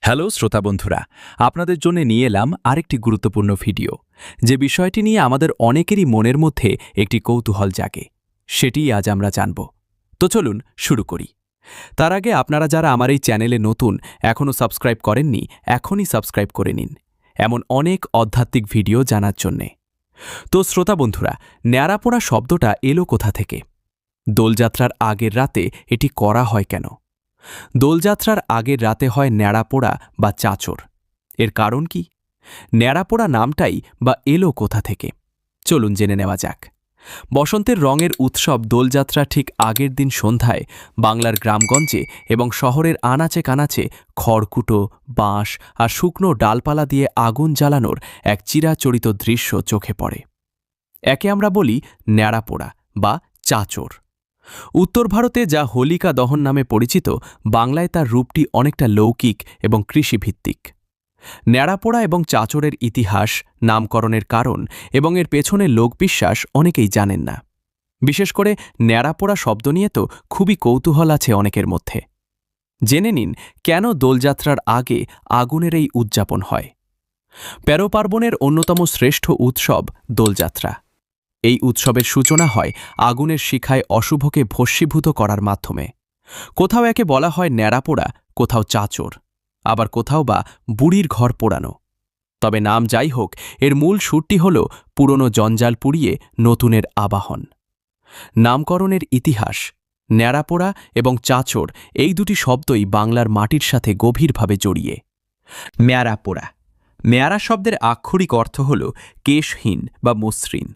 Hello শ্রোতা বন্ধুরা, আপনাদের জন্য নিয়ে এলাম আরেকটি গুরুত্বপূর্ণ ভিডিও, যে বিষয়টি নিয়ে আমাদের অনেকেরই মনের মধ্যে একটি কৌতূহল জাগে। সেটিই আজ আমরা জানব। তো চলুন শুরু করি। তার আগে আপনারা যারা আমার এই চ্যানেলে নতুন, এখনও সাবস্ক্রাইব করেননি, এখনই সাবস্ক্রাইব করে নিন এমন অনেক আধ্যাত্মিক ভিডিও জানার জন্যে। তো শ্রোতা বন্ধুরা, ন্যাড়াপোড়া শব্দটা এলো কোথা থেকে? দোলযাত্রার আগের রাতে এটি করা হয় কেন? দোলযাত্রার আগের রাতে হয় ন্যাড়াপোড়া বা চাঁচর। এর কারণ কি? ন্যাড়াপোড়া নামটাই বা এলো কোথা থেকে? চলুন জেনে নেওয়া যাক। বসন্তের রঙের উৎসব দোলযাত্রা ঠিক আগের দিন সন্ধ্যায় বাংলার গ্রামগঞ্জে এবং শহরের আনাচে কানাচে খড়কুটো, বাঁশ আর শুকনো ডালপালা দিয়ে আগুন জ্বালানোর এক চিরাচরিত দৃশ্য চোখে পড়ে। একে আমরা বলি ন্যাড়াপোড়া বা চাঁচর। উত্তর ভারতে যা হোলিকা দহন নামে পরিচিত, বাংলায় তার রূপটি অনেকটা লৌকিক এবং কৃষিভিত্তিক। ন্যাড়াপোড়া এবং চাঁচরের ইতিহাস, নামকরণের কারণ এবং এর পেছনে লোকবিশ্বাস অনেকেই জানেন না। বিশেষ করে ন্যাড়াপোড়া শব্দ নিয়ে তো খুবই কৌতূহল আছে অনেকের মধ্যে। জেনে নিন কেন দোলযাত্রার আগে আগুনের এই উদযাপন হয়। পেরো পার্বণের অন্যতম শ্রেষ্ঠ উৎসব দোলযাত্রা। এই উৎসবের সূচনা হয় আগুনের শিখায় অশুভকে ভস্মীভূত করার মাধ্যমে। কোথাও একে বলা হয় ন্যাড়াপোড়া, কোথাও চাঁচর, আবার কোথাও বা বুড়ির ঘর পোড়ানো। তবে নাম যাই হোক, এর মূল সুরটি হল পুরনো জঞ্জাল পুড়িয়ে নতুনের আবাহন। নামকরণের ইতিহাস। ন্যাড়াপোড়া এবং চাঁচর এই দুটি শব্দই বাংলার মাটির সাথে গভীরভাবে জড়িয়ে। ন্যাড়াপোড়া। ন্যাড়া শব্দের আক্ষরিক অর্থ হল কেশহীন বা মসৃণ।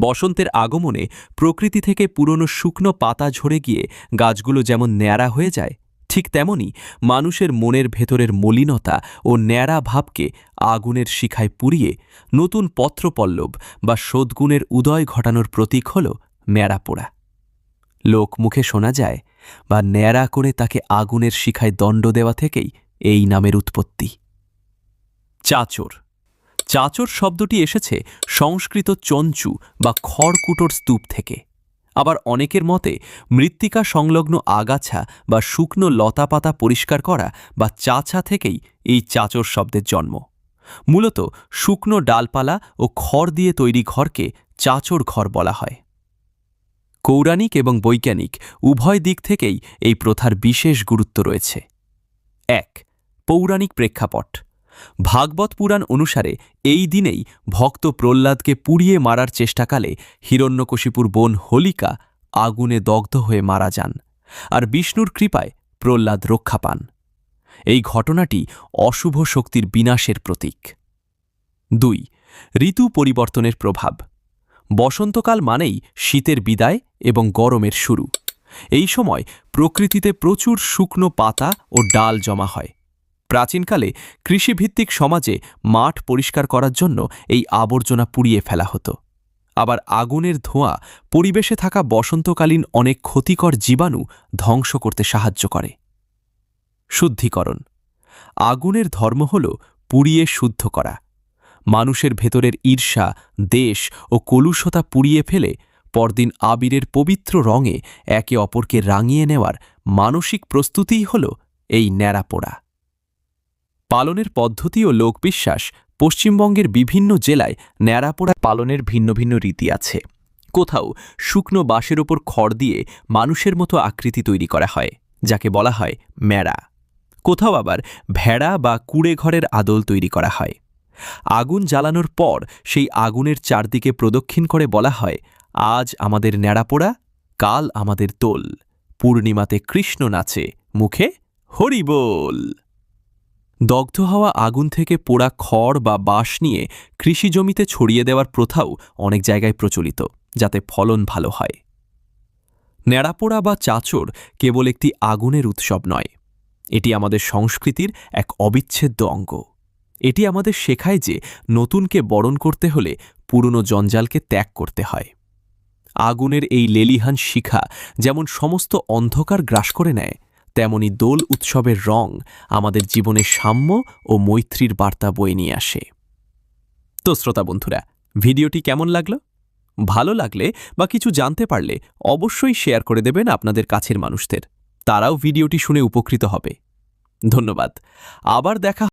বসন্তের আগমনে প্রকৃতি থেকে পুরনো শুকনো পাতা ঝরে গিয়ে গাছগুলো যেমন ন্যাড়া হয়ে যায়, ঠিক তেমনি মানুষের মনের ভেতরের মলিনতা ও ন্যাড়া ভাবকে আগুনের শিখায় পুড়িয়ে নতুন পত্রপল্লব বা সদ্গুণের উদয় ঘটানোর প্রতীক হল ন্যাড়াপোড়া। লোকমুখে শোনা যায়, বা ন্যাড়া করে তাকে আগুনের শিখায় দণ্ড দেওয়া থেকেই এই নামের উৎপত্তি। চাঁচর। চাঁচর শব্দটি এসেছে সংস্কৃত চঞ্চু বা খড়কুটোর স্তূপ থেকে। আবার অনেকের মতে মৃত্তিকা সংলগ্ন আগাছা বা শুকনো লতাপাতা পরিষ্কার করা বা চাছা থেকেই এই চাঁচর শব্দের জন্ম। মূলত শুকনো ডালপালা ও খড় দিয়ে তৈরি ঘরকে চাঁচর ঘর বলা হয়। পৌরাণিক এবং বৈজ্ঞানিক উভয় দিক থেকেই এই প্রথার বিশেষ গুরুত্ব রয়েছে। ১. পৌরাণিক প্রেক্ষাপট। ভাগবত পুরাণ অনুসারে এই দিনেই ভক্ত প্রহ্লাদকে পুড়িয়ে মারার চেষ্টাকালে হিরণ্যকশিপুর বোন হোলিকা আগুনে দগ্ধ হয়ে মারা যান, আর বিষ্ণুর কৃপায় প্রহ্লাদ রক্ষা পান। এই ঘটনাটি অশুভ শক্তির বিনাশের প্রতীক। ২. ঋতু পরিবর্তনের প্রভাব। বসন্তকাল মানেই শীতের বিদায় এবং গরমের শুরু। এই সময় প্রকৃতিতে প্রচুর শুকনো পাতা ও ডাল জমা হয়। প্রাচীনকালে কৃষিভিত্তিক সমাজে মাঠ পরিষ্কার করার জন্য এই আবর্জনা পুড়িয়ে ফেলা হতো। আবার আগুনের ধোঁয়া পরিবেশে থাকা বসন্তকালীন অনেক ক্ষতিকর জীবাণু ধ্বংস করতে সাহায্য করে। শুদ্ধিকরণ। আগুনের ধর্ম হল পুড়িয়ে শুদ্ধ করা। মানুষের ভেতরের ঈর্ষা, দেশ ও কলুষতা পুড়িয়ে ফেলে পরদিন আবিরের পবিত্র রঙে একে অপরকে রাঙিয়ে নেওয়ার মানসিক প্রস্তুতিই হল এই ন্যাড়াপোড়া। পালনের পদ্ধতি ও লোকবিশ্বাস। পশ্চিমবঙ্গের বিভিন্ন জেলায় ন্যাড়াপোড়া পালনের ভিন্ন ভিন্ন রীতি আছে। কোথাও শুকনো বাঁশের ওপর খড় দিয়ে মানুষের মতো আকৃতি তৈরি করা হয়, যাকে বলা হয় ম্যাড়া। কোথাও আবার ভেড়া বা কুড়ে ঘরের আদল তৈরি করা হয়। আগুন জ্বালানোর পর সেই আগুনের চারদিকে প্রদক্ষিণ করে বলা হয়, আজ আমাদের ন্যাড়াপোড়া, কাল আমাদের দোল। পূর্ণিমাতে কৃষ্ণ নাচে, মুখে হরি বল। দগ্ধ হওয়া আগুন থেকে পোড়া খড় বা বাঁশ নিয়ে কৃষিজমিতে ছড়িয়ে দেওয়ার প্রথাও অনেক জায়গায় প্রচলিত, যাতে ফলন ভালো হয়। ন্যাড়াপোড়া বা চাঁচর কেবল একটি আগুনের উৎসব নয়, এটি আমাদের সংস্কৃতির এক অবিচ্ছেদ্য অঙ্গ। এটি আমাদের শেখায় যে নতুনকে বরণ করতে হলে পুরনো জঞ্জালকে ত্যাগ করতে হয়। আগুনের এই লেলিহান শিখা যেমন সমস্ত অন্ধকার গ্রাস করে নেয়, তেমনি দোল উৎসবের রং আমাদের জীবনে সাম্য ও মৈত্রীর বার্তা বয়ে নিয়ে আসে। তো শ্রোতা বন্ধুরা, ভিডিওটি কেমন লাগলো? ভালো লাগলে বা কিছু জানতে পারলে অবশ্যই শেয়ার করে দেবেন আপনাদের কাছের মানুষদের। তারাও ভিডিওটি শুনে উপকৃত হবে। ধন্যবাদ। আবার দেখা